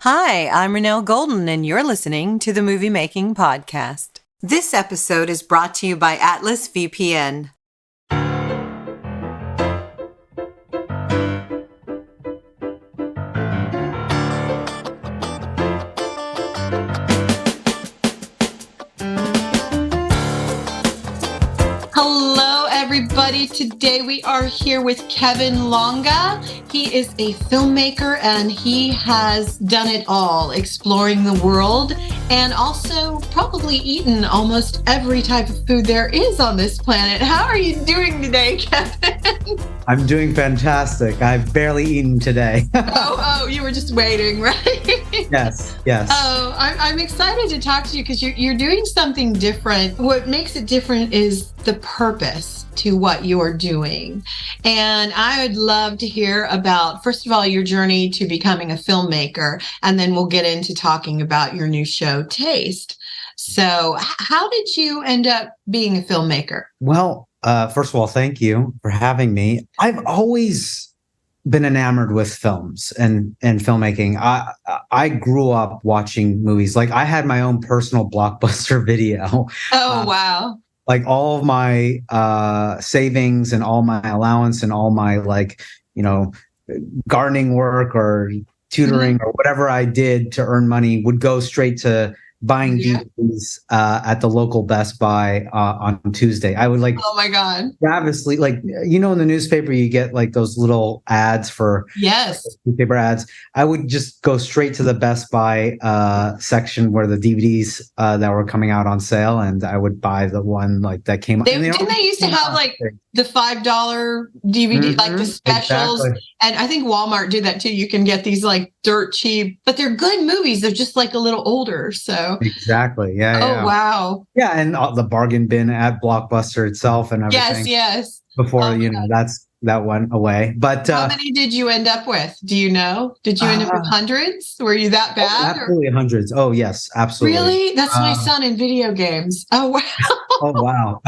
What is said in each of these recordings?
Hi, I'm Renelle Golden, and you're listening to the Movie Making Podcast. This episode is brought to you by Atlas VPN. Hello, everybody. Today we are here with Kevin Longa. He is a filmmaker and he has done it all, exploring the world and also probably eaten almost every type of food there is on this planet. How are you doing today, Kevin? I'm doing fantastic. I've barely eaten today. Oh, you were just waiting, right? Yes. Oh, I'm excited to talk to you because you're doing something different. What makes it different is the purpose to what you're doing. And I would love to hear about, first of all, your journey to becoming a filmmaker, and then we'll get into talking about your new show, Taste. So how did you end up being a filmmaker? Well, first of all, thank you for having me. I've always been enamored with films and filmmaking. I grew up watching movies. Like I had my own personal Blockbuster video. Oh, wow. Like all of my savings and all my allowance and all my gardening work or tutoring or whatever I did to earn money would go straight to buying DVDs at the local Best Buy on Tuesday. I would oh my God, ravenously, in the newspaper you get like those little ads for newspaper ads. I would just go straight to the Best Buy section where the DVDs that were coming out on sale, and I would buy the one that came. Didn't they used to have the $5 DVD, like the specials? Exactly. And I think Walmart did that too. You can get these dirt cheap, but they're good movies. They're just a little older. So exactly, yeah. Oh wow, yeah, and the bargain bin at Blockbuster itself and everything. Yes. Before that went away. But how many did you end up with? Do you know? Did you end up with hundreds? Were you that bad? Absolutely, hundreds. Oh yes, absolutely. Really? That's my son in video games. Oh wow. Oh wow.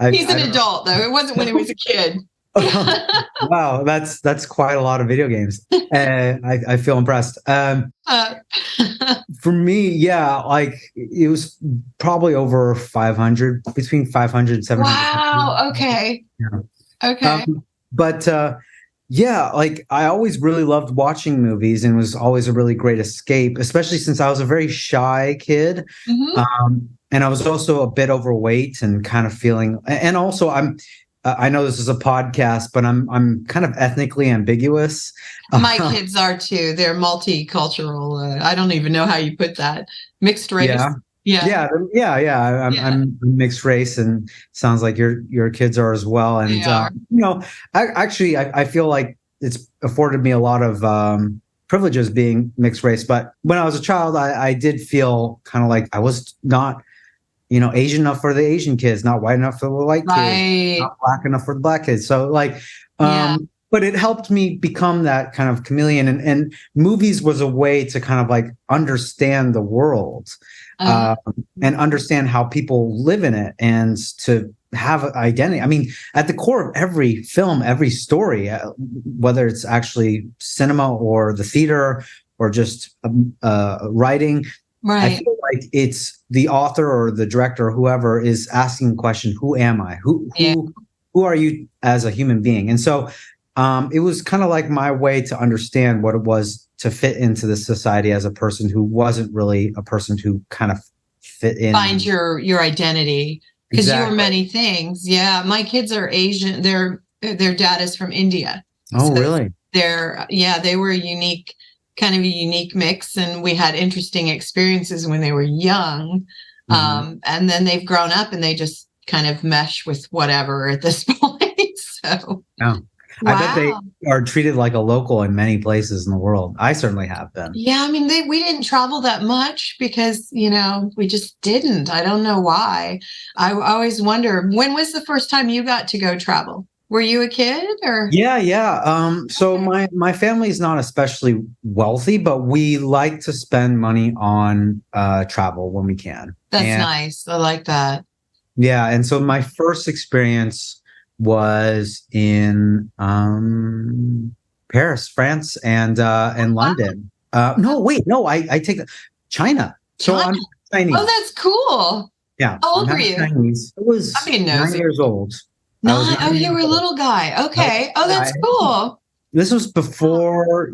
He's an adult though. It wasn't when he was a kid. Wow, that's quite a lot of video games. I feel impressed. For me, it was probably over 500, between 500 and 700. Wow. Okay. Yeah. Okay. But I always really loved watching movies and was always a really great escape, especially since I was a very shy kid. Mm-hmm. And I was also a bit overweight and kind of feeling, and also I know this is a podcast, but I'm kind of ethnically ambiguous. My kids are too. They're multicultural. I don't even know how you put that. Mixed race. Yeah. I'm mixed race, and sounds like your kids are as well. And I feel like it's afforded me a lot of privileges being mixed race. But when I was a child, I did feel kind of like I was not, Asian enough for the Asian kids, not white enough for the white kids, not black enough for the black kids. So but it helped me become that kind of chameleon, and movies was a way to kind of understand the world and understand how people live in it and to have an identity. I mean, at the core of every film, every story, whether it's actually cinema or the theater or just writing, right. I feel like it's the author or the director or whoever is asking the question, who am I? Who are you as a human being? And so it was kind of like my way to understand what it was to fit into the society as a person who wasn't really a person who kind of fit in. Find your identity, because you were many things. Yeah, my kids are Asian. Their dad is from India. Oh, so really? They were kind of a unique mix, and we had interesting experiences when they were young. Mm-hmm. And then they've grown up and they just kind of mesh with whatever at this point. So wow. I bet they are treated like a local in many places in the world. I certainly have been. Yeah, I mean, we didn't travel that much because, we just didn't. I don't know why. I always wonder, when was the first time you got to go travel? Were you a kid or? Yeah. So my family is not especially wealthy, but we like to spend money on travel when we can. That's nice. I like that. Yeah. And so my first experience was in Paris, France, and London. No, wait, no, I take China. So China. I'm Chinese. Oh, that's cool. Yeah, How I'm old were half you? Chinese. I was I'm being 9 nosy. years old. I was Nine. Oh, 9 you years were a old. little guy. I was Okay. Oh, a that's guy. cool. This was before,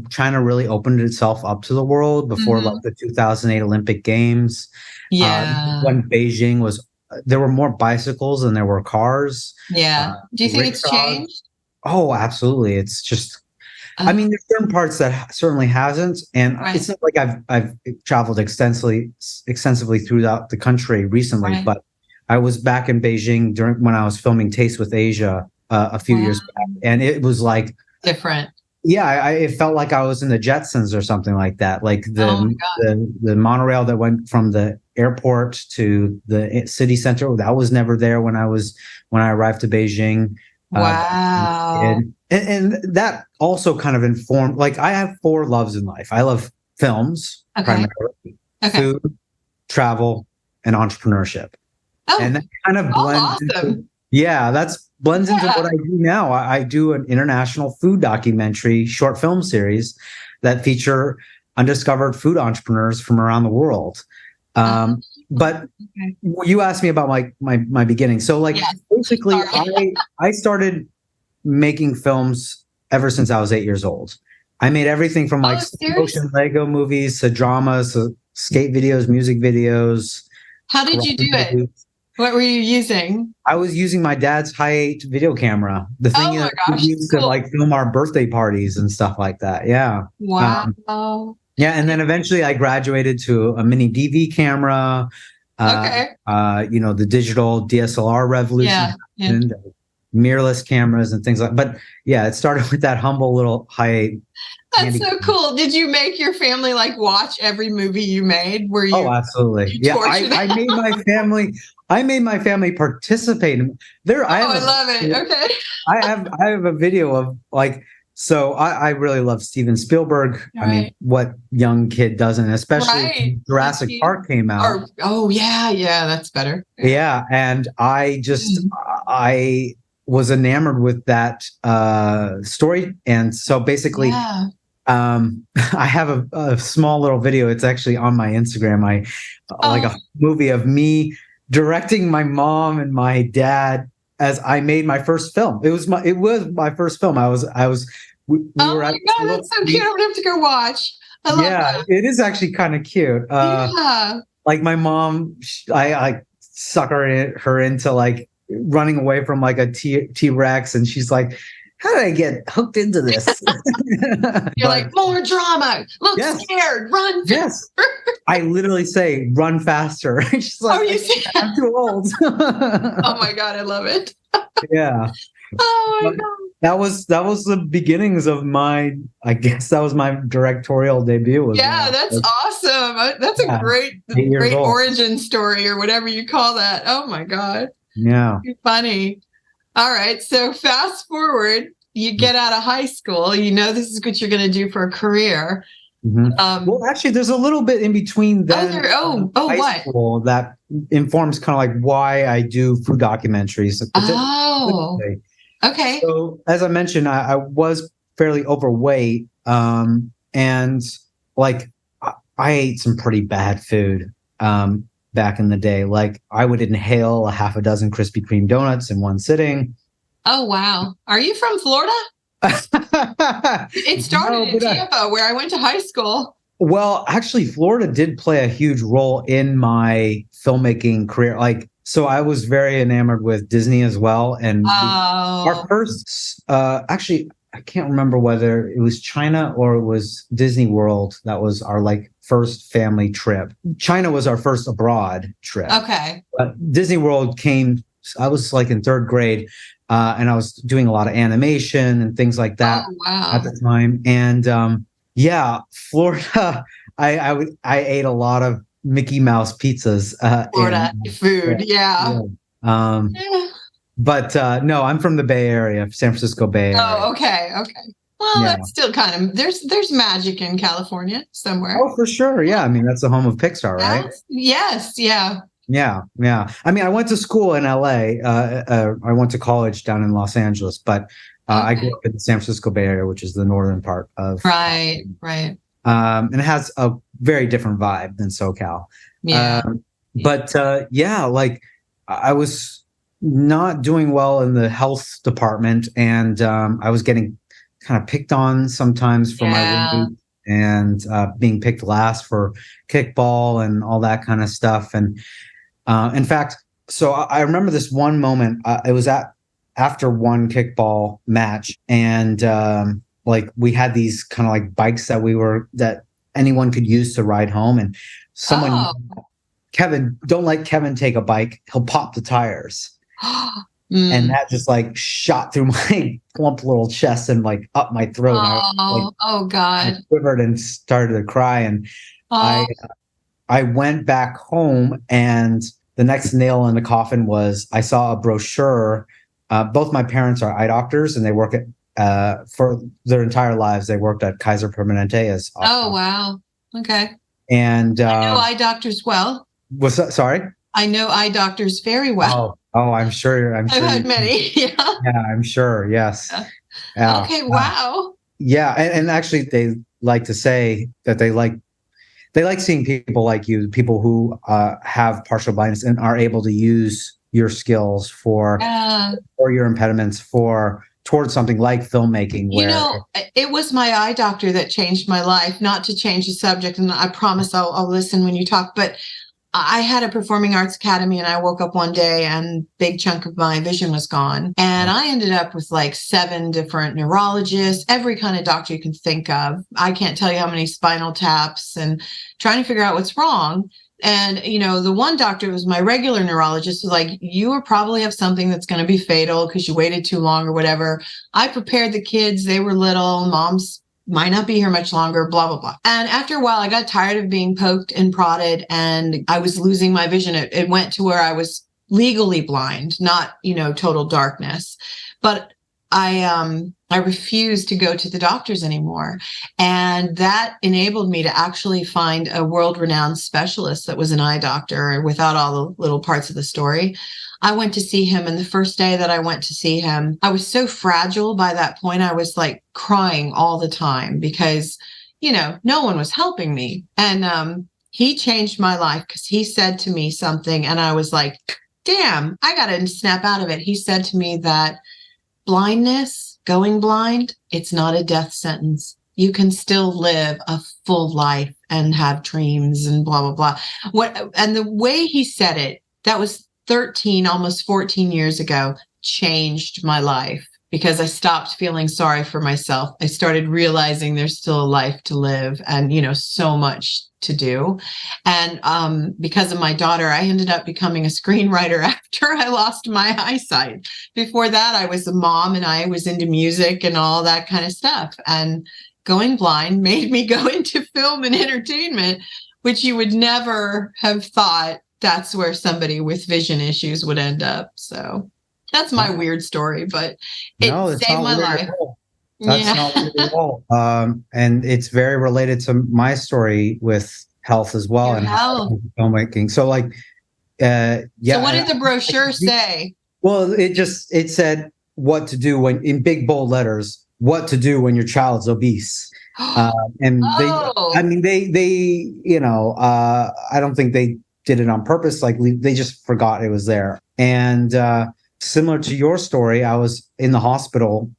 China really opened itself up to the world, before like Hmm. the 2008 Olympic Games. Yeah. When Beijing was, there were more bicycles than there were cars, Yeah. Do you think it's rickshaws. changed? Oh, absolutely. It's just, I Uh, mean, there's certain parts that certainly hasn't, and it's right. not like I've traveled extensively throughout the country recently, Right. but I was back in Beijing during when I was filming Taste with Asia a few Wow. years back, and it was like, Different. yeah, it felt like I was in the Jetsons or something like that. Like Oh my God. the monorail that went from the airport to the city center, that was never there when I arrived to Beijing. Back as a Wow. kid. And that also kind of informed. Like I have four loves in life. I love films Okay. primarily, Okay. food, travel, and entrepreneurship, Oh, and that kind of all blends into, awesome. yeah, that's blends into Yeah. what I do now. I do an international food documentary short film series that feature undiscovered food entrepreneurs from around the world. Uh, But okay. you asked me about my beginning. So like Yes. basically Sorry. I started making films ever since I was 8 years old. I made everything from like Oh, stop seriously? motion Lego movies to dramas to skate videos, music videos, How did you do karate it? movies. What were you using? I was using my dad's high-8 video camera, the thing Oh that my we gosh. used to Cool. like film our birthday parties and stuff like that. Yeah. Um, Wow. yeah, and then eventually I graduated to a mini DV camera. Okay. The digital DSLR revolution Yeah. Yeah. happened, mirrorless cameras and things like. But yeah, it started with that humble little high That's handy. so cool. Did you make your family like watch every movie you made? Were Oh, you absolutely. you Yeah, torture them? I made my family participate in there. Oh, I love it. Okay. I have a video of like, so I really love Steven Spielberg. I mean, Right. what young kid doesn't, especially Right. when Jurassic Park came out. Or oh yeah, yeah, that's better. Yeah, and Mm. I was enamored with that story, and so basically, Yeah. I have a small little video. It's actually on my Instagram. I like Oh, a movie of me directing my mom and my dad as I made my first film. It was my first film. We oh were my at this God, little, that's so cute. I'm gonna have to go watch. I love yeah, that. it is actually kind of cute. Yeah. Like my mom, I sucker her into like running away from like a T-Rex, and she's like, how did I get hooked into this? You're But like, more drama. Look yes, scared. Run. yes, I literally say run faster. She's Oh, like, you see? I'm too old. Oh my God, I love it. Yeah. Oh my But God. that was the beginnings of my, I guess that was my directorial debut, was when Yeah, I that's was, awesome. That's a yeah, great, 8 years great old. origin story or whatever you call that. Oh my God. Yeah. Funny. All right. So fast forward, you get out of high school. You know this is what you're going to do for a career. Mhm. Well, actually, there's a little bit in between then high what? school that informs kind of like why I do food documentaries. Oh, okay. So, as I mentioned, I was fairly overweight, and like I ate some pretty bad food back in the day. Like I would inhale a half a dozen Krispy Kreme donuts in one sitting. Oh, wow. Are you from Florida? It started in Tampa, where I went to high school. Well, actually, Florida did play a huge role in my filmmaking career. Like, so I was very enamored with Disney as well. And our first, actually, I can't remember whether it was China or it was Disney World. That was our like first family trip. China was our first abroad trip. Okay. Disney World came, I was like in third grade. And I was doing a lot of animation and things like that at the time. And yeah, Florida, I ate a lot of Mickey Mouse pizzas. Florida food, yeah. But no, I'm from the Bay Area, San Francisco Bay Area. Oh, okay. Well, that's still kind of there's magic in California somewhere. Oh, for sure. Yeah, I mean that's the home of Pixar, right? Yes, yeah. Yeah. I mean, I went to school in LA. I went to college down in Los Angeles, but I grew up in the San Francisco Bay Area, which is the northern part of. Right. And it has a very different vibe than SoCal. Yeah. But yeah, like I was not doing well in the health department, and I was getting kind of picked on sometimes for my Yeah. weight, and being picked last for kickball and all that kind of stuff. And in fact, so I remember this one moment. It was after one kickball match, and like we had these kind of like bikes that anyone could use to ride home, and someone, Oh. Kevin, don't let Kevin take a bike. He'll pop the tires. And Mm. that just like shot through my plump little chest and like up my throat. And Oh I God. quivered and started to cry. And Oh. I I went back home, and the next nail in the coffin was I saw a brochure. Both my parents are eye doctors, and they work at for their entire lives. They worked at Kaiser Permanente as Oh, ophthalmologists. wow. Okay. And I know eye doctors well. was that, sorry? I know eye doctors very well. I'm sure. I'm I've sure. had many. Yeah. Yeah, I'm sure. Yes. Yeah. Yeah. Okay. Wow. Yeah, and actually, they like to say that they like seeing people like you, people who have partial blindness and are able to use your skills Yeah. for your impediments towards something like filmmaking. You know, it was my eye doctor that changed my life. Not to change the subject, and I promise I'll listen when you talk. But I had a performing arts academy, and I woke up one day and big chunk of my vision was gone. And I ended up with like 7 different neurologists, every kind of doctor you can think of. I can't tell you how many spinal taps, and trying to figure out what's wrong. And, you know, the one doctor was my regular neurologist, was like, you will probably have something that's going to be fatal because you waited too long or whatever. I prepared the kids. They were little. Mom's might not be here much longer, blah, blah, blah. And after a while, I got tired of being poked and prodded, and I was losing my vision. It went to where I was legally blind, not, you know, total darkness. But I refused to go to the doctors anymore. And that enabled me to actually find a world-renowned specialist that was an eye doctor without all the little parts of the story. I went to see him, and the first day that I went to see him, I was so fragile by that point. I was like crying all the time because, you know, no one was helping me. And he changed my life because he said to me something, and I was like, damn, I got to snap out of it. He said to me that blindness, going blind, it's not a death sentence. You can still live a full life and have dreams and blah, blah, blah. And the way he said it, that was 13, almost 14 years ago, changed my life because I stopped feeling sorry for myself. I started realizing there's still a life to live and, you know, so much to do. And because of my daughter, I ended up becoming a screenwriter after I lost my eyesight. Before that, I was a mom and I was into music and all that kind of stuff. And going blind made me go into film and entertainment, which you would never have thought that's where somebody with vision issues would end up. So that's my weird story, but it saved my life. That's not weird at all. And it's very related to my story with health as well. And filmmaking. So like, yeah. So what did the brochure say? Well, it said what to do in big bold letters, what to do when your child's obese. And they, you know, I don't think they did it on purpose. Like they just forgot it was there. And similar to your story, I was in the hospital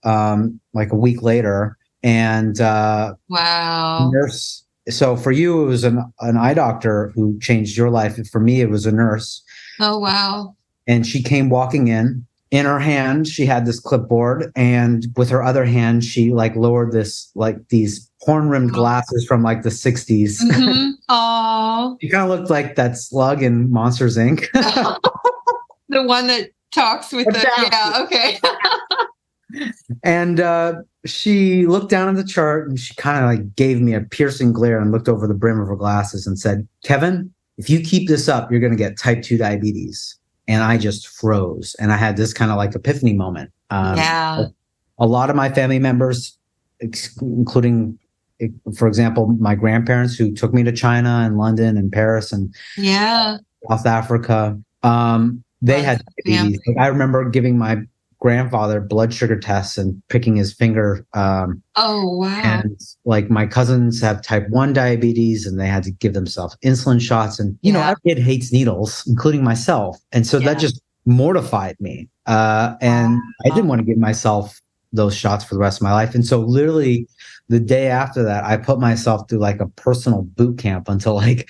like a week later, and wow, nurse. So for you, it was an eye doctor who changed your life. And for me, it was a nurse. Oh wow! And she came walking in. In her hand, she had this clipboard, and with her other hand, she like lowered these horn-rimmed glasses from like the 60s. Mm-hmm. Oh, She kind of looked like that slug in Monsters Inc. The one that talks with yeah, okay. And she looked down at the chart, and she kind of like gave me a piercing glare and looked over the brim of her glasses and said, Kevin, if you keep this up, you're going to get type 2 diabetes. And I just froze. And I had this kind of like epiphany moment. Yeah. A lot of my family members, including, for example, my grandparents who took me to China and London and Paris and South Africa, they had diabetes. I remember giving my grandfather blood sugar tests and pricking his finger. Oh, wow. And like my cousins have type 1 diabetes and they had to give themselves insulin shots. And, every kid hates needles, including myself. And so that just mortified me. And I didn't want to give myself those shots for the rest of my life. And so literally the day after that, I put myself through like a personal boot camp until like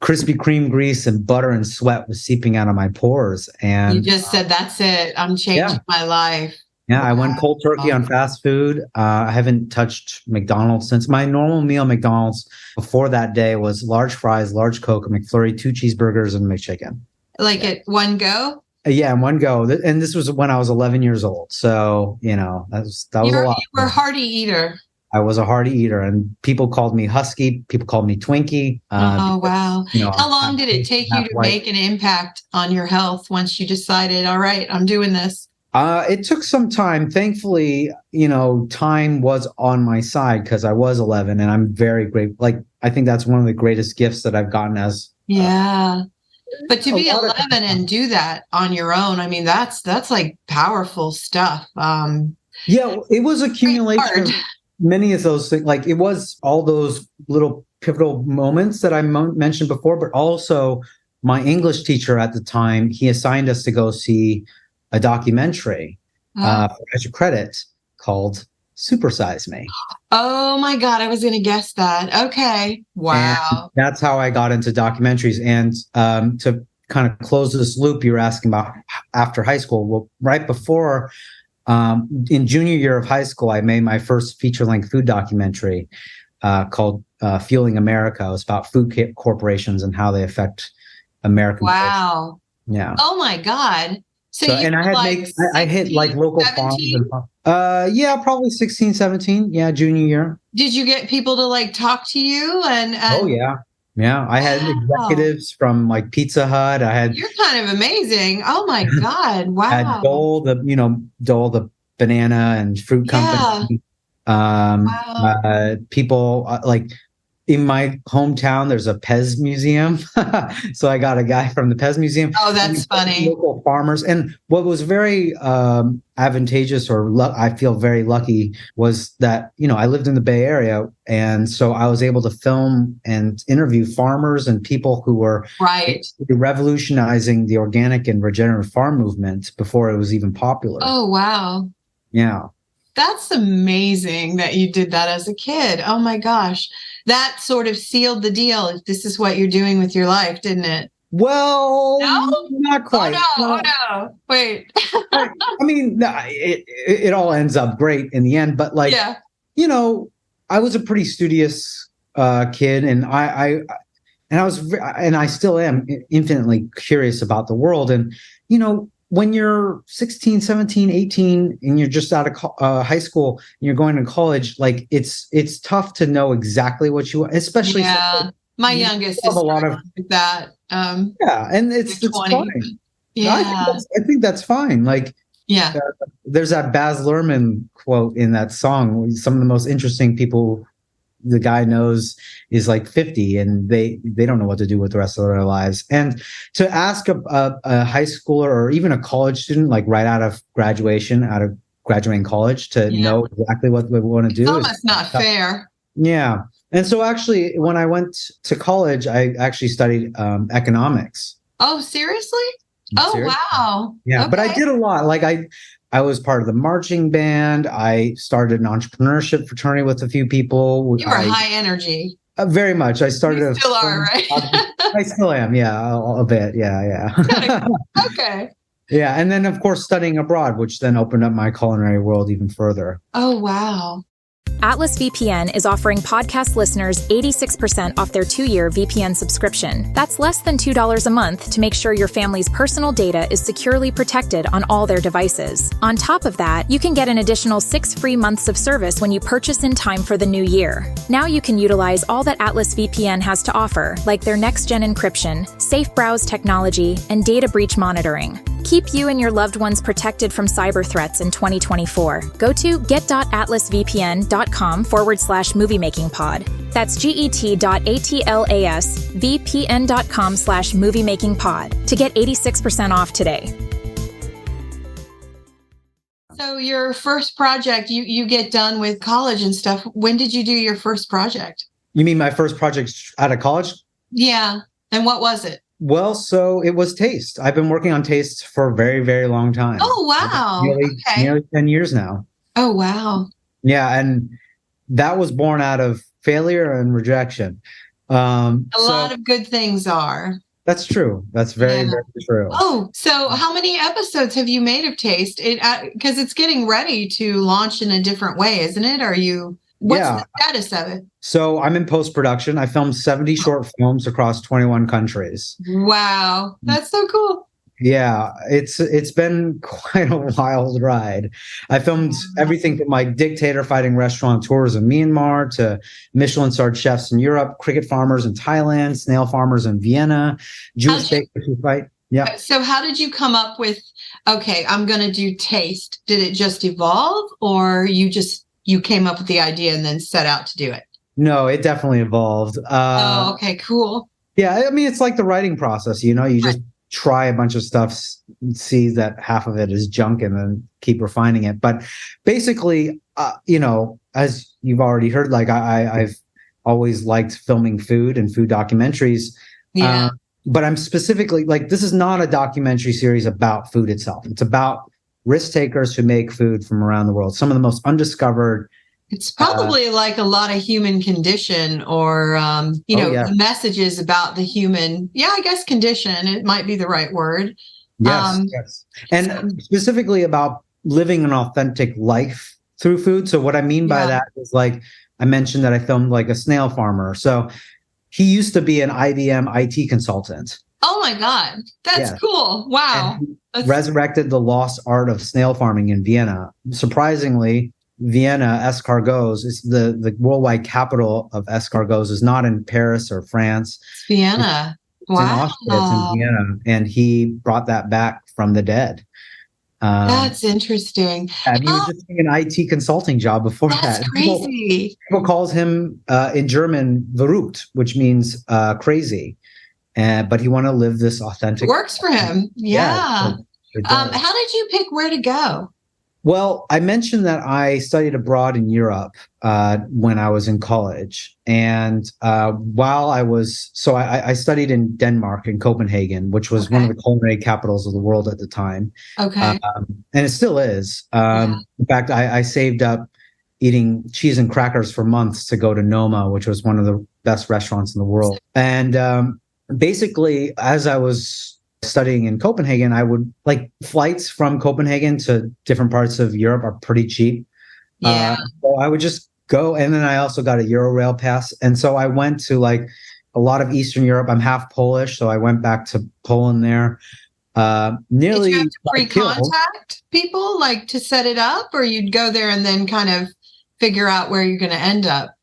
Krispy Kreme grease and butter and sweat was seeping out of my pores. And you just said, that's it. I'm changing my life. Yeah, I went cold turkey on fast food. I haven't touched McDonald's since. My normal meal McDonald's before that day was large fries, large Coke, a McFlurry, 2 cheeseburgers, and McChicken. Like at one go? Yeah, in one go. And this was when I was 11 years old. So, that was a lot. You were a hearty eater. I was a hearty eater, and people called me Husky. People called me Twinkie. Oh, wow. How long did it take you to make an impact on your health once you decided, all right, I'm doing this? It took some time. Thankfully, time was on my side because I was 11, and I'm very grateful. Like, I think that's one of the greatest gifts that I've gotten as. But to be 11 and do that on your own, I mean, that's like powerful stuff. It was accumulation of many of those things. Like, it was all those little pivotal moments that I mentioned before, but also my English teacher at the time, he assigned us to go see a documentary for extra credit called Super Size Me. Oh my God, I was going to guess that. Okay. Wow. And that's how I got into documentaries. And to kind of close this loop, you were asking about after high school. Well, right before, in junior year of high school, I made my first feature-length food documentary called Fueling America. It was about food corporations and how they affect American culture. Yeah. Oh my God. So and I had I hit like local 17? Farms. Probably 16, 17. Yeah, junior year. Did you get people to like talk to you? Oh yeah. Yeah. I had executives from like Pizza Hut. You're kind of amazing. Oh my God. Wow. I had Dole, the banana and fruit company. People like in my hometown, there's a Pez museum. So I got a guy from the Pez museum. Oh, that's funny. Local farmers. And what was very advantageous, or I feel very lucky, was that, I lived in the Bay Area. And so I was able to film and interview farmers and people who were revolutionizing the organic and regenerative farm movement before it was even popular. Oh, wow. Yeah. That's amazing that you did that as a kid. Oh my gosh. That sort of sealed the deal. This is what you're doing with your life, didn't it? Well, no? Not quite. Oh no. Wait. I mean, it all ends up great in the end, but like, I was a pretty studious kid, and I still am infinitely curious about the world. And, when you're 16, 17, 18, and you're just out of high school and you're going to college, like it's tough to know exactly what you want, especially. Yeah, my youngest is a lot of that. And it's fine. Yeah, I think that's fine. Like, there's that Baz Luhrmann quote in that song. Some of the most interesting people the guy knows is like 50, and they don't know what to do with the rest of their lives. And to ask a high schooler or even a college student, like right out of graduating college, to know exactly what they want to do. It's almost not fair. Yeah. And so actually, when I went to college, I actually studied economics. Oh, seriously? Wow. Yeah. Okay. But I did a lot. Like I was part of the marching band. I started an entrepreneurship fraternity with a few people. You were high energy. Very much. I started. You still are, right? I still am. Yeah, a bit. Yeah. Okay. Yeah, and then of course studying abroad, which then opened up my culinary world even further. Oh wow. Atlas VPN is offering podcast listeners 86% off their 2-year VPN subscription. That's less than $2 a month to make sure your family's personal data is securely protected on all their devices. On top of that, you can get an additional 6 free months of service when you purchase in time for the new year. Now you can utilize all that Atlas VPN has to offer, like their next-gen encryption, safe browse technology, and data breach monitoring. Keep you and your loved ones protected from cyber threats in 2024. Go to get.atlasvpn.com/moviemakingpod. That's get.atlasvpn.com/moviemakingpod to get 86% off today. So your first project, you get done with college and stuff. When did you do your first project? You mean my first project out of college? Yeah. And what was it? Well, so it was Taste. I've been working on Taste for a very, very long time. Oh, wow. Nearly 10 years now. Oh, wow. Yeah. And that was born out of failure and rejection. A lot of good things are. That's true. That's very, very true. Oh, so how many episodes have you made of Taste? Because it's getting ready to launch in a different way, isn't it? What's the status of it? So I'm in post-production. I filmed 70 short films across 21 countries. Wow. That's so cool. Yeah, it's been quite a wild ride. I filmed everything from like dictator fighting restaurateurs in Myanmar to Michelin-starred chefs in Europe, cricket farmers in Thailand, snail farmers in Vienna, Jewish bakers who fight. Yeah. So how did you come up with, okay, I'm going to do Taste? Did it just evolve, or you came up with the idea and then set out to do it? No, it definitely evolved. Okay, cool. Yeah, I mean, it's like the writing process, you just try a bunch of stuff, see that half of it is junk, and then keep refining it. But basically, as you've already heard, like I've always liked filming food and food documentaries. Yeah. But I'm specifically like, this is not a documentary series about food itself. It's about risk takers who make food from around the world. Some of the most undiscovered. It's probably like a lot of human condition, or, messages about the human. Yeah, I guess condition. It might be the right word. Yes. And specifically about living an authentic life through food. So what I mean by that is, like, I mentioned that I filmed like a snail farmer. So he used to be an IBM IT consultant. Oh my God. That's cool. Wow. Resurrected the lost art of snail farming in Vienna. Surprisingly, Vienna, escargots, is the worldwide capital of escargots, is not in Paris or France. It's Vienna. It's in Austria. It's in Vienna. And he brought that back from the dead. That's interesting. And he was just doing an IT consulting job before that. That's crazy. People calls him in German verrückt, which means crazy. But he wanted to live this authentic. It works for him. Yeah. How did you pick where to go? Well, I mentioned that I studied abroad in Europe when I was in college. And while I studied in Denmark, in Copenhagen, which was one of the culinary capitals of the world at the time. Okay. And it still is. In fact, I saved up eating cheese and crackers for months to go to Noma, which was one of the best restaurants in the world. And basically, as I was studying in Copenhagen, I would flights from Copenhagen to different parts of Europe are pretty cheap. Yeah. So I would just go. And then I also got a Eurorail pass. And so I went to a lot of Eastern Europe. I'm half Polish, so I went back to Poland there. Nearly. Did you have to pre-contact people to set it up, or you'd go there and then kind of figure out where you're going to end up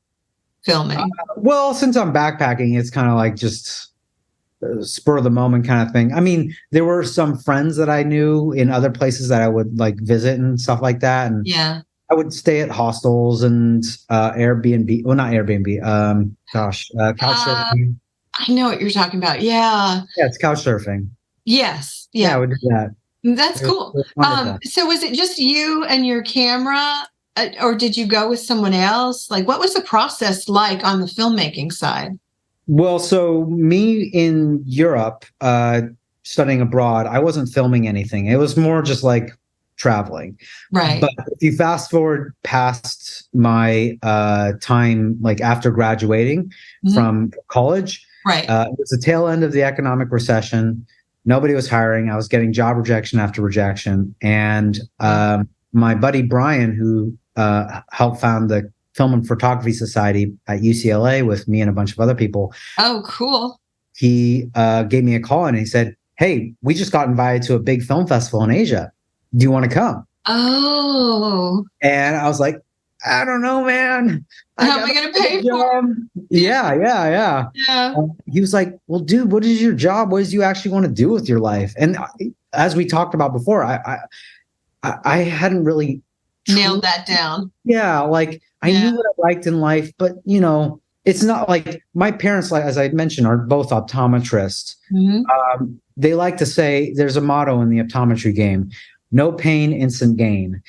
filming? Well, since I'm backpacking, it's kind of just spur of the moment kind of thing. I mean, there were some friends that I knew in other places that I would visit and stuff like that. And I would stay at hostels and Airbnb. Well, not Airbnb. Couch surfing. I know what you're talking about. Yeah. Yeah, it's couch surfing. Yes. Yeah. I would do that. That's cool. So was it just you and your camera, or did you go with someone else? What was the process like on the filmmaking side? Well, so me in Europe, studying abroad, I wasn't filming anything. It was more just traveling. Right. But if you fast forward past my time, after graduating from college, right. It was the tail end of the economic recession. Nobody was hiring. I was getting job rejection after rejection. And my buddy Brian, who helped found the Film and Photography Society at UCLA with me and a bunch of other people. Oh, cool. He gave me a call and he said, "Hey, we just got invited to a big film festival in Asia. Do you want to come?" Oh. And I was like, "I don't know, man. How am I going to pay for it?" Yeah. He was like, "Well, dude, what is your job? What do you actually want to do with your life?" And as we talked about before, I hadn't really nailed that down. Yeah, I knew what I liked in life, but it's not my parents, as I mentioned, are both optometrists. They like to say there's a motto in the optometry game: no pain, instant gain.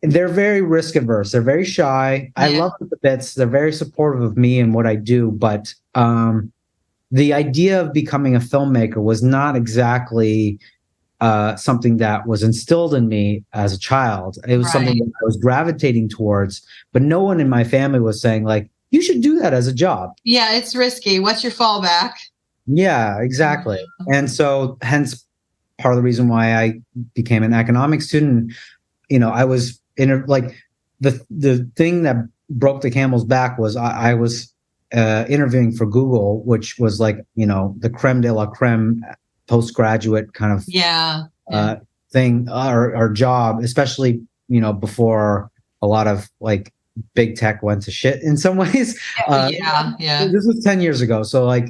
They're very risk averse. They're very shy. I love the bits. They're very supportive of me and what I do. But the idea of becoming a filmmaker was not exactly something that was instilled in me as a child. It was something that I was gravitating towards, but no one in my family was saying like, you should do that as a job. Yeah, it's risky. What's your fallback? Yeah, exactly. And so hence part of the reason why I became an economics student. I was like the thing that broke the camel's back was I was interviewing for Google, which was like, the creme de la creme postgraduate kind of thing or job, especially, before a lot of like big tech went to shit in some ways. This was 10 years ago. So like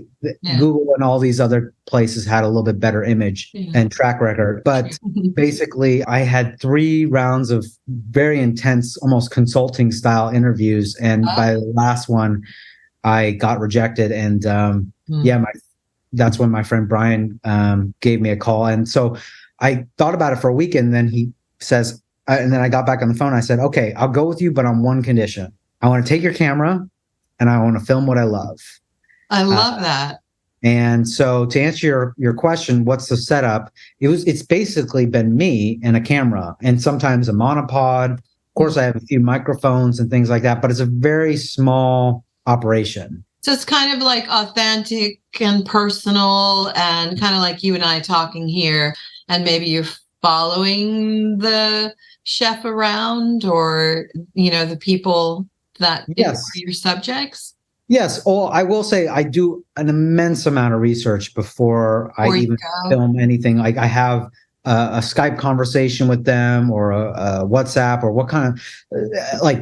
Google and all these other places had a little bit better image and track record. But basically I had 3 rounds of very intense, almost consulting style interviews. And by the last one, I got rejected. And that's when my friend Brian gave me a call. And so I thought about it for a week, and then he says, and then I got back on the phone. I said, okay, I'll go with you, but on one condition. I want to take your camera and I want to film what I love. I love that. And so to answer your question, what's the setup? It's basically been me and a camera and sometimes a monopod. Of course, I have a few microphones and things like that, but it's a very small operation. So it's kind of like authentic and personal and kind of like you and I talking here, and maybe you're following the chef around or, the people that are your subjects. Yes. Oh, I will say I do an immense amount of research before I even film anything. Like I have a Skype conversation with them or a WhatsApp or what kind of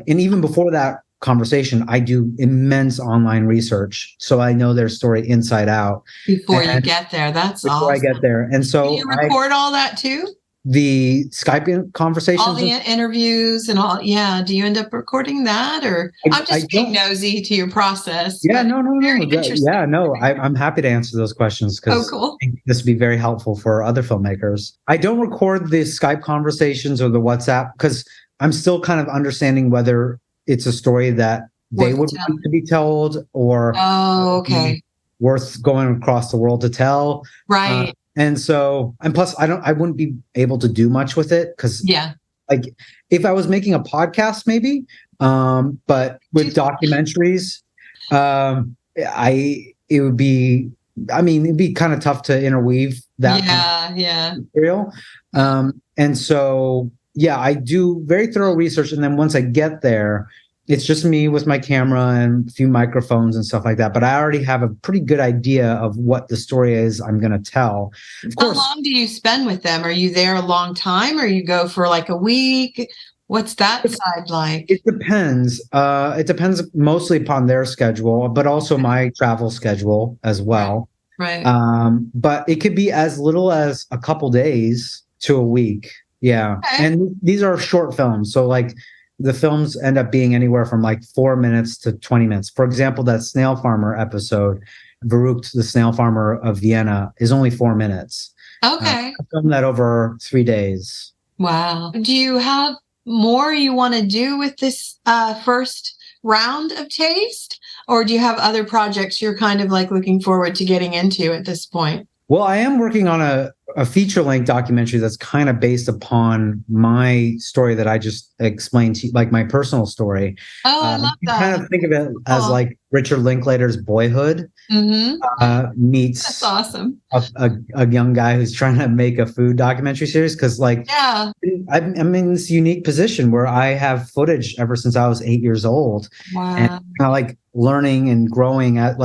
and even before that conversation, I do immense online research. So I know their story inside out. Before you get there. That's awesome. Before I get there. And so do you record all that too? The Skype conversations? All the interviews and all. Yeah. Do you end up recording that? Or I'm just being nosy to your process. Yeah, no. Yeah, no. I'm happy to answer those questions because cool. I think this would be very helpful for other filmmakers. I don't record the Skype conversations or the WhatsApp because I'm still kind of understanding whether it's a story that they would want to be told or worth going across the world to tell. Right. And plus I wouldn't be able to do much with it because like if I was making a podcast maybe, but with documentaries, it'd be kind of tough to interweave that material. And so, I do very thorough research. And then once I get there, it's just me with my camera and a few microphones and stuff like that. But I already have a pretty good idea of what the story is I'm going to tell. Of course, how long do you spend with them? Are you there a long time or you go for like a week? What's that side like? It depends. It depends mostly upon their schedule, but also my travel schedule as well. Right. But it could be as little as a couple days to a week. Yeah. Okay. And these are short films. So like the films end up being anywhere from like 4 minutes to 20 minutes. For example, that snail farmer episode, Verrückt, the snail farmer of Vienna, is only 4 minutes. Okay. I filmed that over 3 days. Wow. Do you have more you want to do with this first round of Taste? Or do you have other projects you're kind of like looking forward to getting into at this point? Well, I am working on a feature-length documentary that's kind of based upon my story that I just explained to you, like my personal story. Oh, I love that. Kind of think of it as like Richard Linklater's Boyhood meets that's awesome. a young guy who's trying to make a food documentary series. Because I'm in this unique position where I have footage ever since I was 8 years old. Wow. And kind of like learning and growing at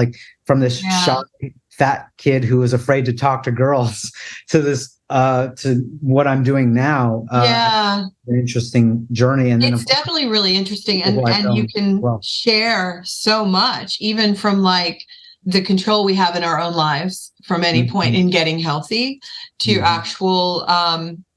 from this shy fat kid who was afraid to talk to girls to this to what I'm doing now. An interesting journey. And it's definitely really interesting. And you can share so much, even from like the control we have in our own lives from any point in getting healthy to actual,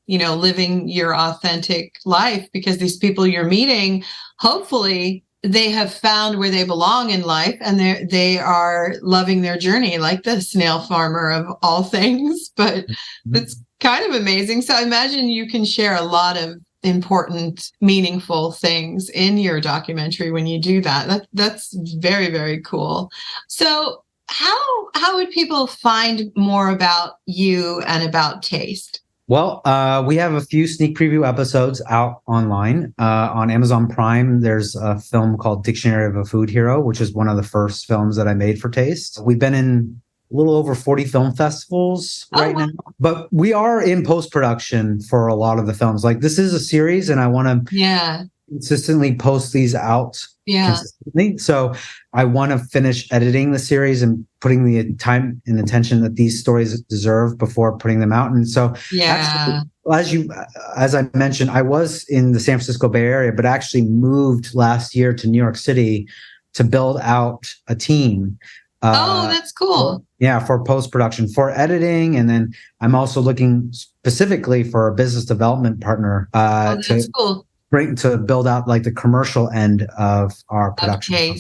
living your authentic life, because these people you're meeting, hopefully they have found where they belong in life and they are loving their journey, like the snail farmer of all things. But it's kind of amazing. So I imagine you can share a lot of important, meaningful things in your documentary when you do that. That's very, very cool. So how would people find more about you and about Taste? Well, we have a few sneak preview episodes out online. On Amazon Prime, there's a film called Dictionary of a Food Hero, which is one of the first films that I made for Taste. We've been in a little over 40 film festivals right now, but we are in post-production for a lot of the films. Like, this is a series, and I want to consistently post these out consistently. So I want to finish editing the series and putting the time and attention that these stories deserve before putting them out. And so actually, as I mentioned, I was in the San Francisco Bay Area, but actually moved last year to New York City to build out a team. That's cool. For post-production, for editing. And then I'm also looking specifically for a business development partner to build out like the commercial end of our production.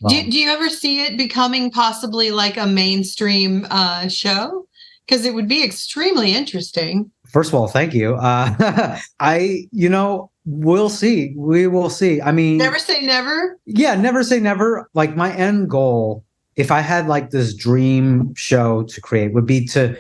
Do you ever see it becoming possibly like a mainstream show? Because it would be extremely interesting. First of all, thank you. We'll see. We will see. I mean, never say never. Yeah, never say never. Like, my end goal, if I had like this dream show to create, would be to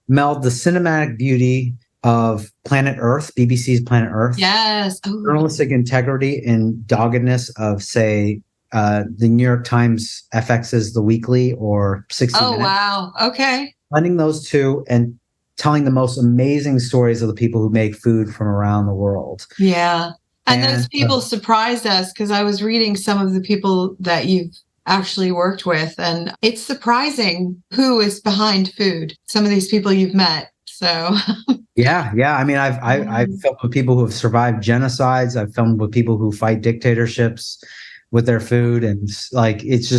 meld the cinematic beauty of Planet Earth, BBC's Planet Earth. Yes. Journalistic integrity and doggedness of, say, the New York Times FX's The Weekly or 60 Minutes. Oh, wow. Okay. Blending those two and telling the most amazing stories of the people who make food from around the world. Yeah. And those people surprised us, because I was reading some of the people that you've actually worked with, and it's surprising who is behind food. Some of these people you've met. So yeah. I mean, I've filmed with people who have survived genocides. I've filmed with people who fight dictatorships with their food, and like, it's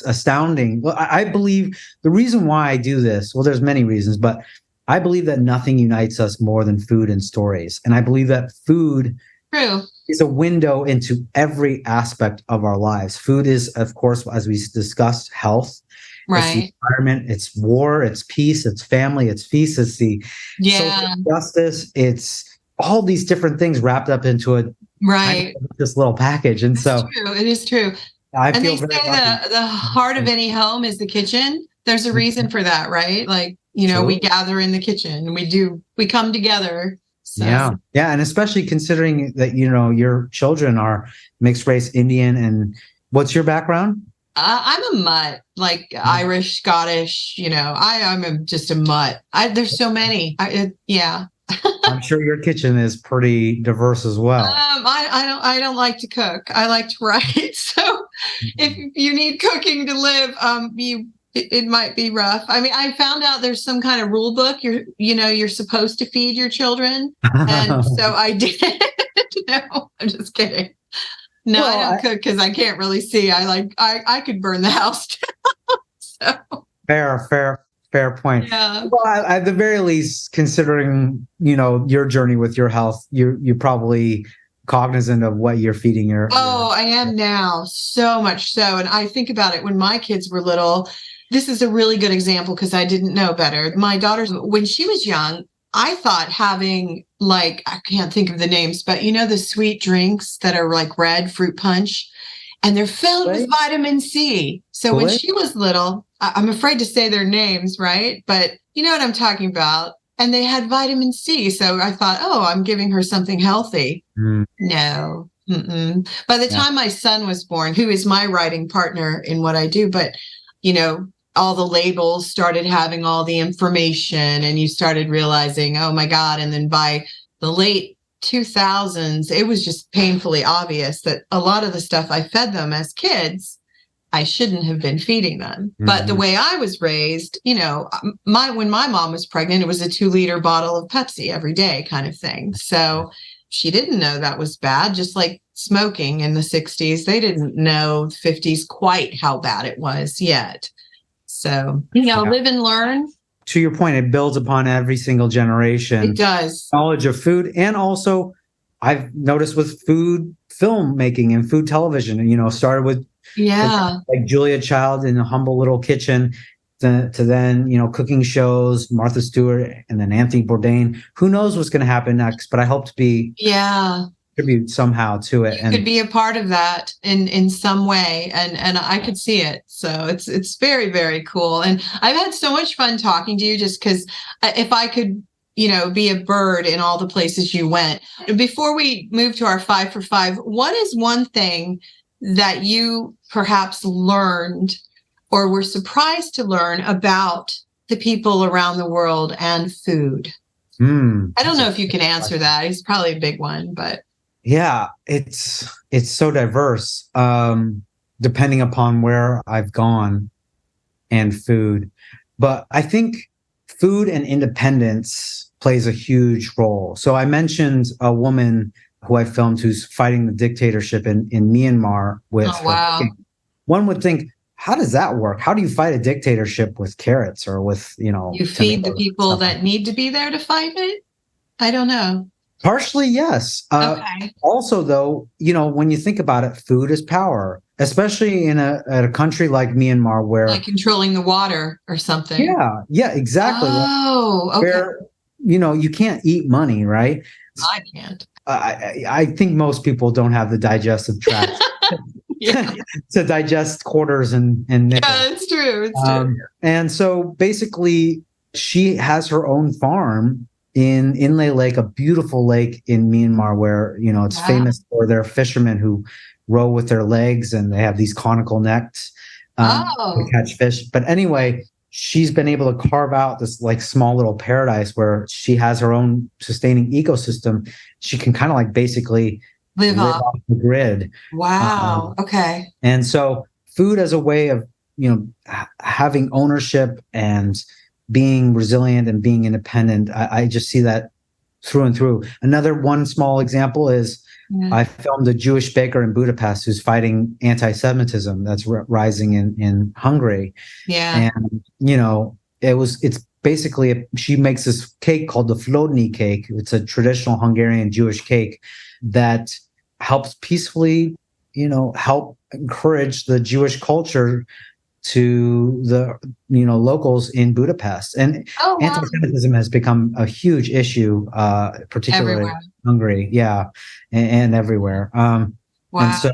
astounding. Well, I believe the reason why I do this, well, there's many reasons, but I believe that nothing unites us more than food and stories, and I believe that food is a window into every aspect of our lives. Food is, of course, as we discussed, health. It's the environment, it's war, it's peace, it's family, it's feast, it's the social justice. It's all these different things wrapped up into this little package. And it is true. And they say the heart of any home is the kitchen. There's a reason for that, right? Like, we gather in the kitchen, we come together. So. Yeah. And especially considering that, your children are mixed race Indian. And what's your background? I'm a mutt, like Irish, Scottish, I'm just a mutt. There's so many. I'm sure your kitchen is pretty diverse as well. I don't like to cook. I like to write. So if you need cooking to live, it might be rough. I mean, I found out there's some kind of rule book. You're supposed to feed your children. And so I did. No, I'm just kidding. No, I don't cook because I can't really see. I could burn the house down. So fair point. Yeah. Well, at the very least, considering your journey with your health, you're probably cognizant of what you're feeding your. I am now, so much so. And I think about it when my kids were little. This is a really good example because I didn't know better. My daughter, when she was young, I thought having, like, I can't think of the names, but the sweet drinks that are like red fruit punch, and they're filled with vitamin C. So when she was little, I'm afraid to say their names, right? But you know what I'm talking about. And they had vitamin C. So I thought, I'm giving her something healthy. No. By the time my son was born, who is my writing partner in what I do, but, all the labels started having all the information, and you started realizing, oh my God. And then by the late 2000s, it was just painfully obvious that a lot of the stuff I fed them as kids, I shouldn't have been feeding them. Mm-hmm. But the way I was raised, when my mom was pregnant, it was a 2-liter bottle of Pepsi every day kind of thing. So she didn't know that was bad, just like smoking in the 60s. They didn't know 50s quite how bad it was yet. So, live and learn. To your point, it builds upon every single generation. It does. Knowledge of food. And also, I've noticed with food filmmaking and food television, started with like Julia Child in a humble little kitchen. to then, cooking shows, Martha Stewart, and then Anthony Bourdain. Who knows what's going to happen next? But I hope to contribute somehow to it. You could be a part of that in some way, and I could see it. So it's very, very cool. And I've had so much fun talking to you, just because if I could, be a bird in all the places you went. Before we move to our 5 for 5, what is one thing that you perhaps learned or were surprised to learn about the people around the world and food? I don't know if you can answer that. It's probably a big one, but yeah, it's so diverse, depending upon where I've gone and food. But I think food and independence plays a huge role. So I mentioned a woman who I filmed who's fighting the dictatorship in Myanmar with wow. One would think, how does that work? How do you fight a dictatorship with carrots or with, you feed the people that need to be there to fight it? I don't know. Partially, yes. Okay. Also, though, when you think about it, food is power, especially in a country like Myanmar, where like controlling the water or something. Yeah, exactly. Oh, okay. Where you can't eat money, right? I can't. I think most people don't have the digestive tract to digest quarters and nickels. Yeah, it's true. It's true. And so basically, she has her own farm in Inle Lake, a beautiful lake in Myanmar, where it's famous for their fishermen who row with their legs and they have these conical necks to catch fish. But anyway, she's been able to carve out this like small little paradise where she has her own sustaining ecosystem. She can kind of like basically live off the grid. Wow. Okay. And so food as a way of, having ownership and being resilient and being independent. I just see that through and through. Another one small example is I filmed a Jewish baker in Budapest who's fighting anti-Semitism that's rising in Hungary. Yeah. And, it's basically, she makes this cake called the Flodny cake. It's a traditional Hungarian Jewish cake that helps peacefully, help encourage the Jewish culture to the locals in Budapest. And anti-Semitism has become a huge issue, particularly in Hungary, and everywhere. Wow. And so,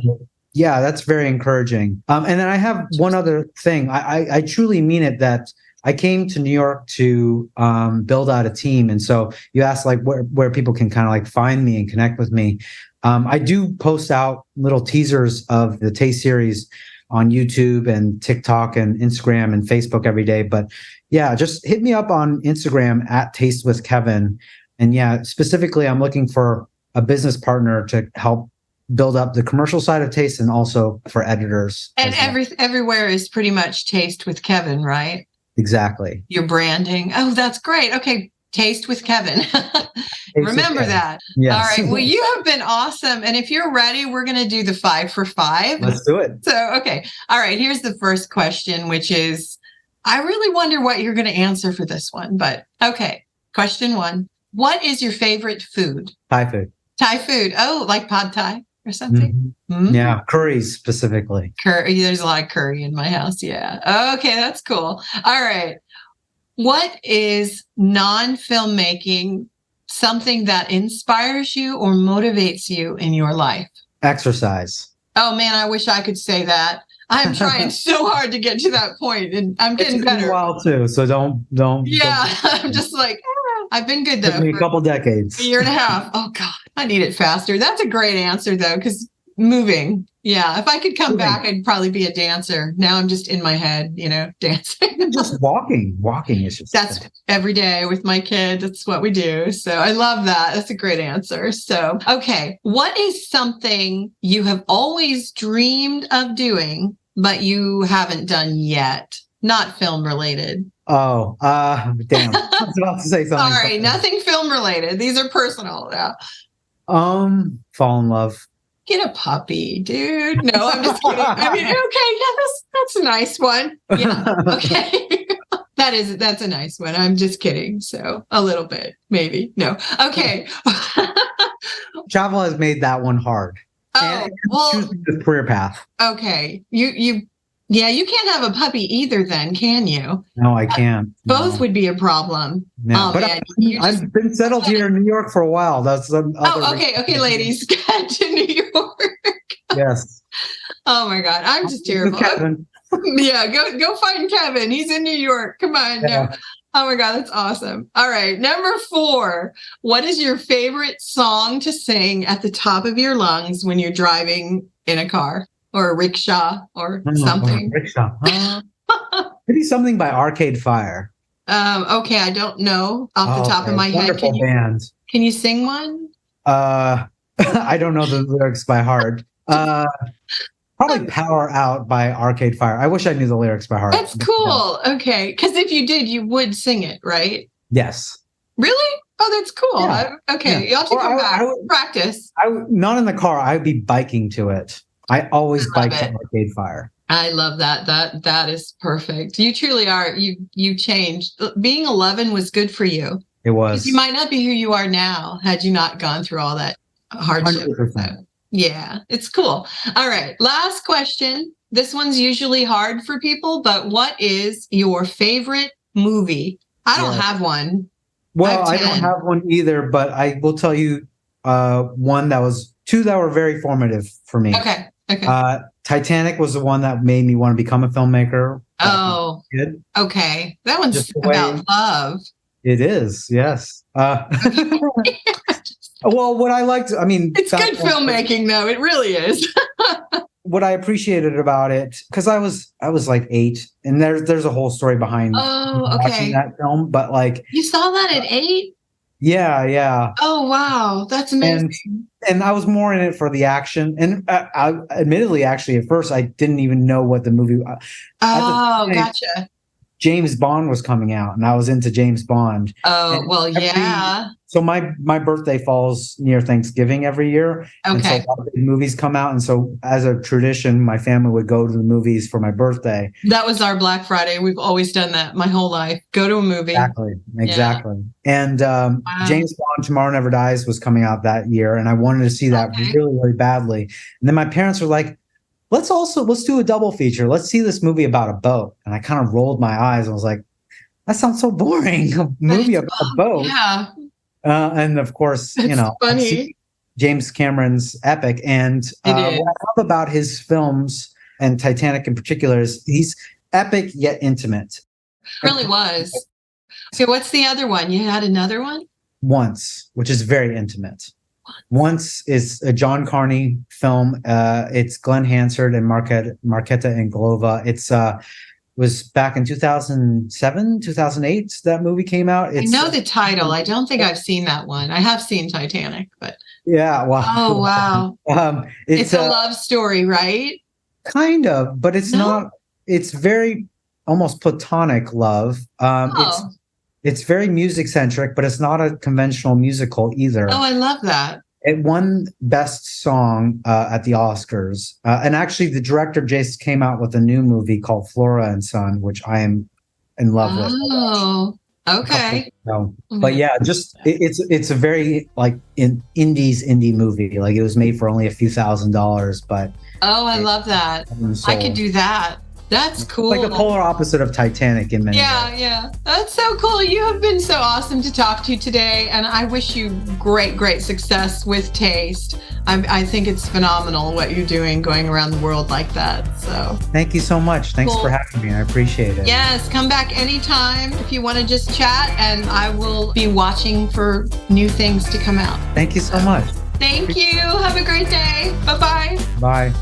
that's very encouraging. And then I have one other thing. I truly mean it, that I came to New York to build out a team. And so you asked like where people can kind of like find me and connect with me. I do post out little teasers of the Taste series on YouTube and TikTok and Instagram and Facebook every day. But just hit me up on Instagram at Taste with Kevin. And specifically, I'm looking for a business partner to help build up the commercial side of Taste and also for editors. And everywhere is pretty much Taste with Kevin, right? Exactly. Your branding. Oh, that's great. Okay. Taste with Kevin. Remember that. Yes. All right. Well, you have been awesome. And if you're ready, we're going to do the 5 for 5. Let's do it. So, okay. All right. Here's the first question, which is, I really wonder what you're going to answer for this one, but okay. Question 1. What is your favorite food? Thai food. Thai food. Oh, like pad Thai or something? Mm-hmm. Yeah. Curries specifically. Curry. There's a lot of curry in my house. Yeah. Okay. That's cool. All right. What is non-filmmaking something that inspires you or motivates you in your life? Exercise. Oh man, I wish I could say that. I'm trying so hard to get to that point, and I'm getting better. It's been a while too, so don't. Yeah, I'm just like, I've been good though. Took me a couple decades. A year and a half. Oh God, I need it faster. That's a great answer though, because moving. Yeah, if I could come back, I'd probably be a dancer. Now I'm just in my head, dancing. Just walking. Walking is just... That's every day with my kid. That's what we do. So I love that. That's a great answer. So, okay. What is something you have always dreamed of doing, but you haven't done yet? Not film related. Oh, damn. I was about to say something. Sorry, nothing film related. These are personal. Yeah. Fall in love. Get a puppy, dude. No, I'm just kidding. I mean, okay, that's a nice one. Yeah, okay. That's a nice one. I'm just kidding. So a little bit, maybe. No. Okay. Travel has made that one hard. Oh, well, choosing the career path. Okay. You Yeah, you can't have a puppy either then, can you? No, I can't. Both No. would be a problem. No. But Man, I've been settled here in New York for a while. That's some other. Oh, okay, ladies, get to New York. Yes. Oh my God, I'm just terrible. Kevin. Yeah, go find Kevin. He's in New York. Come on. Yeah. No. Oh my God, that's awesome. All right, number 4. What is your favorite song to sing at the top of your lungs when you're driving in a car or a rickshaw or something? Rickshaw. Maybe something by Arcade Fire. Okay, I don't know off the top of my head. Wonderful band. Can you sing one? I don't know the lyrics by heart. Probably Power Out by Arcade Fire. I wish I knew the lyrics by heart. That's cool. Okay. Because if you did, you would sing it, right? Yes. Really? Oh, that's cool. Yeah. Okay. Yeah. You'll have to come back. Practice. Not in the car. I would be biking to it. I always bike to Arcade Fire. I love that. That is perfect. You truly are. You changed. Being 11 was good for you. It was. You might not be who you are now had you not gone through all that hardship. 100%. Yeah, it's cool. All right. Last question. This one's usually hard for people, but what is your favorite movie? I don't have one. Well, I don't have one either, but I will tell you two that were very formative for me. Okay. Titanic was the one that made me want to become a filmmaker. Oh, good. Okay. That one's about love. It is, yes. Well, what I liked, it's good filmmaking, though. It really is. What I appreciated about it, because I was like 8, and there's a whole story behind watching that film. But like, you saw that at 8? Yeah. Oh wow, that's amazing. And I was more in it for the action. And I admittedly, actually, at first, I didn't even know what the movie. Gotcha. James Bond was coming out, and I was into James Bond. Oh, well, yeah. So my birthday falls near Thanksgiving every year. Okay. And so a lot of big movies come out. And so as a tradition, my family would go to the movies for my birthday. That was our Black Friday. We've always done that my whole life. Go to a movie. Exactly. Yeah. And James Bond, Tomorrow Never Dies was coming out that year. And I wanted to see that really, really badly. And then my parents were like, let's do a double feature. Let's see this movie about a boat. And I kind of rolled my eyes and was like, that sounds so boring. A movie about a boat. Yeah. And of course, funny. James Cameron's epic. And what I love about his films, and Titanic in particular, is he's epic yet intimate. Really was. So what's the other one? You had another one? Once, which is very intimate. Once is a John Carney film. It's Glenn Hansard and Marquetta Anglova. It's was back in 2007, 2008. That movie came out. I know the title. I don't think I've seen that one. I have seen Titanic, but yeah. Wow. Oh wow. It's a love story, right? Kind of, but it's not. It's very almost platonic love. It's very music centric, but it's not a conventional musical either. Oh, I love that. It won Best Song at the Oscars. And actually, the director just came out with a new movie called Flora and Son, which I am in love with. Oh, okay. But yeah, just it's a very indie movie. Like it was made for only a few $1,000s, but I love that. I could do that. That's cool. Like the polar opposite of Titanic in many ways. Yeah. That's so cool. You have been so awesome to talk to today, and I wish you great success with Taste. I think it's phenomenal what you're doing going around the world like that. So thank you so much. Thanks for having me. I appreciate it. Yes, come back anytime if you want to just chat, and I will be watching for new things to come out. Thank you so much. Thank you. Have a great day. Bye-bye. Bye.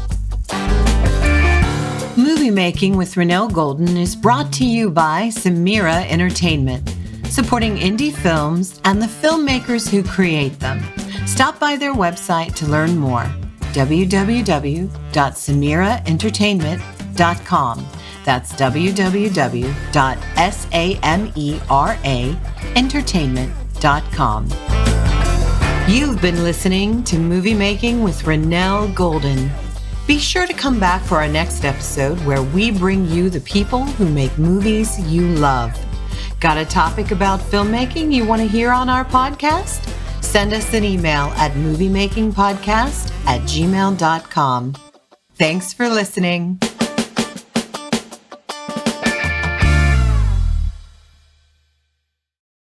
Movie Making with Renelle Golden is brought to you by Samira Entertainment, supporting indie films and the filmmakers who create them. Stop by their website to learn more, www.samiraentertainment.com. That's www.samiraentertainment.com. You've been listening to Movie Making with Renelle Golden. Be sure to come back for our next episode where we bring you the people who make movies you love. Got a topic about filmmaking you want to hear on our podcast? Send us an email at moviemakingpodcast@gmail.com. Thanks for listening.